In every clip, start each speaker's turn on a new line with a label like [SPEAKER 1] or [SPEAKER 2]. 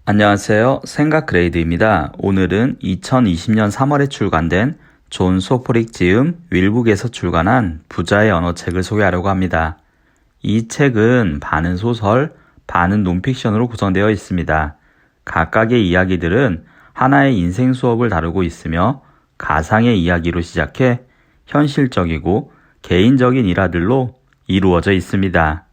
[SPEAKER 1] 안녕하세요. 생각그레이드입니다. 오늘은 2020년 3월에 출간된 존 소포릭 지음 윌북에서 출간한 부자의 언어책을 소개하려고 합니다. 이 책은 반은 소설, 반은 논픽션으로 구성되어 있습니다. 각각의 이야기들은 하나의 인생 수업을 다루고 있으며 가상의 이야기로 시작해 현실적이고 개인적인 일화들로 이루어져 있습니다.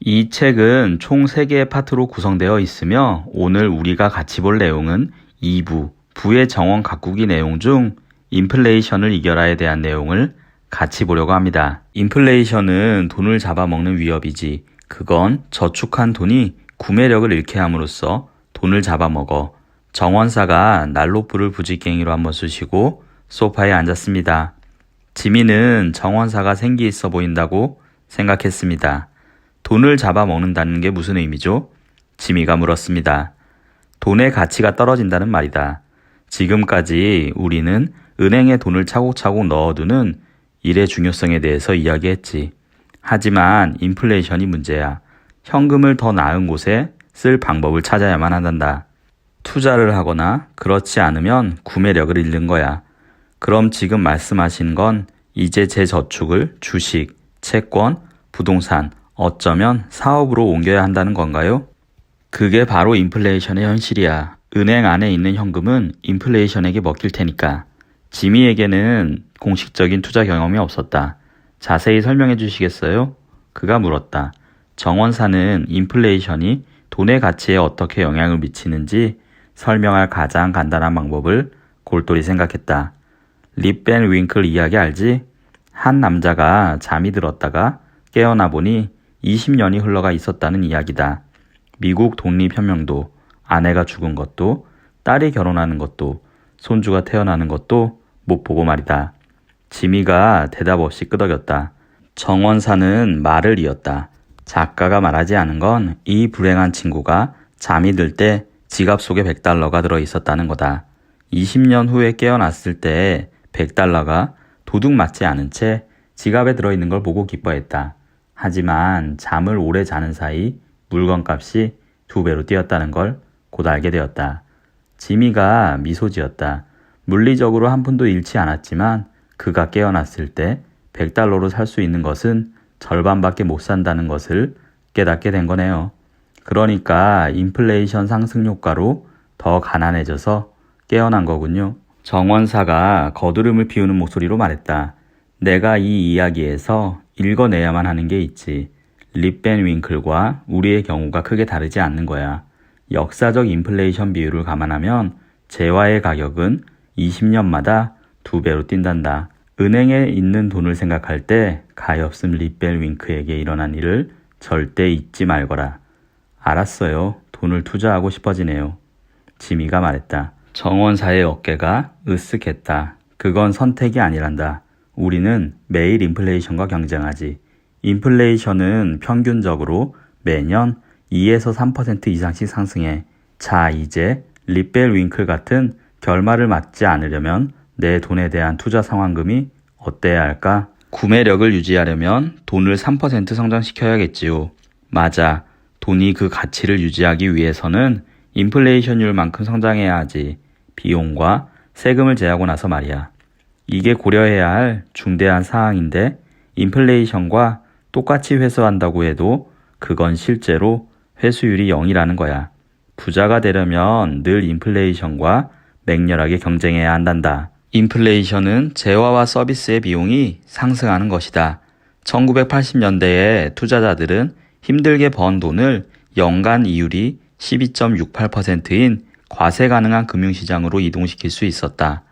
[SPEAKER 1] 이 책은 총 3개의 파트로 구성되어 있으며 오늘 우리가 같이 볼 내용은 2부, 부의 정원 가꾸기 내용 중 인플레이션을 이겨라에 대한 내용을 같이 보려고 합니다. 인플레이션은 돈을 잡아먹는 위협이지. 그건 저축한 돈이 구매력을 잃게 함으로써 돈을 잡아먹어. 정원사가 난로불을 부지깽이로 한번 쑤시고 소파에 앉았습니다. 지미는 정원사가 생기 있어 보인다고 생각했습니다. 돈을 잡아먹는다는 게 무슨 의미죠? 지미가 물었습니다. 돈의 가치가 떨어진다는 말이다. 지금까지 우리는 은행에 돈을 차곡차곡 넣어두는 일의 중요성에 대해서 이야기했지. 하지만 인플레이션이 문제야. 현금을 더 나은 곳에 쓸 방법을 찾아야만 한단다. 투자를 하거나 그렇지 않으면 구매력을 잃는 거야. 그럼 지금 말씀하신 건 이제 제 저축을 주식, 채권, 부동산, 어쩌면 사업으로 옮겨야 한다는 건가요? 그게 바로 인플레이션의 현실이야. 은행 안에 있는 현금은 인플레이션에게 먹힐 테니까. 지미에게는 공식적인 투자 경험이 없었다. 자세히 설명해 주시겠어요? 그가 물었다. 정원사는 인플레이션이 돈의 가치에 어떻게 영향을 미치는지 설명할 가장 간단한 방법을 골똘히 생각했다. 립 밴 윙클 이야기 알지? 한 남자가 잠이 들었다가 깨어나 보니 20년이 흘러가 있었다는 이야기다. 미국 독립혁명도, 아내가 죽은 것도, 딸이 결혼하는 것도, 손주가 태어나는 것도 못 보고 말이다. 지미가 대답 없이 끄덕였다. 정원사는 말을 이었다. 작가가 말하지 않은 건 이 불행한 친구가 잠이 들 때 지갑 속에 $100가 들어있었다는 거다. 20년 후에 깨어났을 때 $100가 도둑 맞지 않은 채 지갑에 들어있는 걸 보고 기뻐했다. 하지만 잠을 오래 자는 사이 물건값이 2배로 뛰었다는 걸 곧 알게 되었다. 지미가 미소 지었다. 물리적으로 한 푼도 잃지 않았지만 그가 깨어났을 때 $100로 살 수 있는 것은 절반밖에 못 산다는 것을 깨닫게 된 거네요. 그러니까 인플레이션 상승 효과로 더 가난해져서 깨어난 거군요. 정원사가 거드름을 피우는 목소리로 말했다. 내가 이 이야기에서 읽어내야만 하는 게 있지. 립 밴 윙클과 우리의 경우가 크게 다르지 않는 거야. 역사적 인플레이션 비율을 감안하면 재화의 가격은 20년마다 2배로 뛴단다. 은행에 있는 돈을 생각할 때 가엾은 립 밴 윙크에게 일어난 일을 절대 잊지 말거라. 알았어요. 돈을 투자하고 싶어지네요. 지미가 말했다. 정원사의 어깨가 으쓱했다. 그건 선택이 아니란다. 우리는 매일 인플레이션과 경쟁하지. 인플레이션은 평균적으로 매년 2에서 3% 이상씩 상승해. 자, 이제 립 밴 윙클 같은 결말을 맞지 않으려면 내 돈에 대한 투자 상환금이 어때야 할까? 구매력을 유지하려면 돈을 3% 성장시켜야겠지요. 맞아. 돈이 그 가치를 유지하기 위해서는 인플레이션율만큼 성장해야 하지. 비용과 세금을 제하고 나서 말이야. 이게 고려해야 할 중대한 사항인데 인플레이션과 똑같이 회수한다고 해도 그건 실제로 회수율이 0이라는 거야. 부자가 되려면 늘 인플레이션과 맹렬하게 경쟁해야 한단다. 인플레이션은 재화와 서비스의 비용이 상승하는 것이다. 1980년대에 투자자들은 힘들게 번 돈을 연간 이율이 12.68%인 과세 가능한 금융시장으로 이동시킬 수 있었다.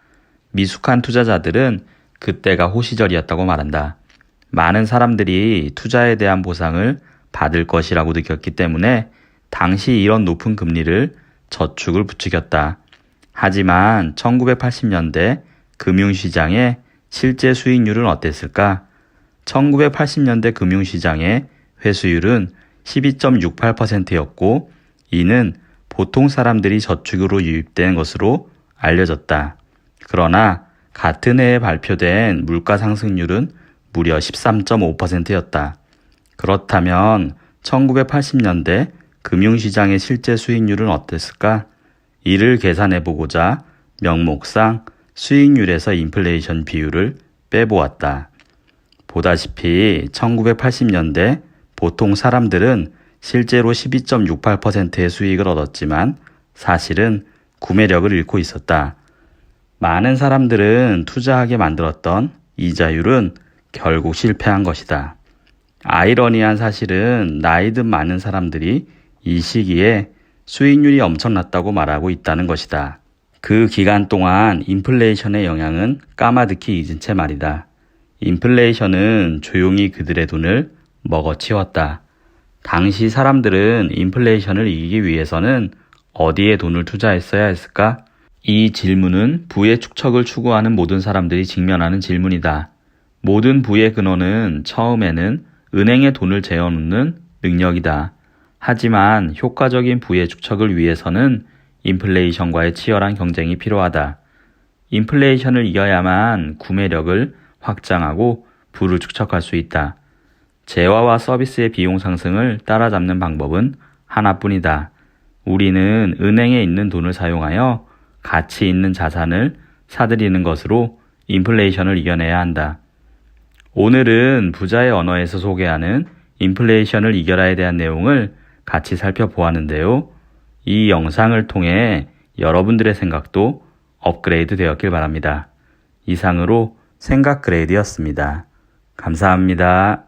[SPEAKER 1] 미숙한 투자자들은 그때가 호시절이었다고 말한다. 많은 사람들이 투자에 대한 보상을 받을 것이라고 느꼈기 때문에 당시 이런 높은 금리를 저축을 부추겼다. 하지만 1980년대 금융시장의 실제 수익률은 어땠을까? 1980년대 금융시장의 회수율은 12.68%였고 이는 보통 사람들이 저축으로 유입된 것으로 알려졌다. 그러나 같은 해에 발표된 물가 상승률은 무려 13.5%였다. 그렇다면 1980년대 금융시장의 실제 수익률은 어땠을까? 이를 계산해 보고자 명목상 수익률에서 인플레이션 비율을 빼보았다. 보다시피 1980년대 보통 사람들은 실제로 12.68%의 수익을 얻었지만 사실은 구매력을 잃고 있었다. 많은 사람들은 투자하게 만들었던 이자율은 결국 실패한 것이다. 아이러니한 사실은 나이 든 많은 사람들이 이 시기에 수익률이 엄청났다고 말하고 있다는 것이다. 그 기간 동안 인플레이션의 영향은 까마득히 잊은 채 말이다. 인플레이션은 조용히 그들의 돈을 먹어치웠다. 당시 사람들은 인플레이션을 이기기 위해서는 어디에 돈을 투자했어야 했을까? 이 질문은 부의 축적을 추구하는 모든 사람들이 직면하는 질문이다. 모든 부의 근원은 처음에는 은행에 돈을 재워놓는 능력이다. 하지만 효과적인 부의 축적을 위해서는 인플레이션과의 치열한 경쟁이 필요하다. 인플레이션을 이겨야만 구매력을 확장하고 부를 축적할 수 있다. 재화와 서비스의 비용 상승을 따라잡는 방법은 하나뿐이다. 우리는 은행에 있는 돈을 사용하여 가치 있는 자산을 사들이는 것으로 인플레이션을 이겨내야 한다. 오늘은 부자의 언어에서 소개하는 인플레이션을 이겨라에 대한 내용을 같이 살펴보았는데요. 이 영상을 통해 여러분들의 생각도 업그레이드 되었길 바랍니다. 이상으로 생각 그레이드였습니다. 감사합니다.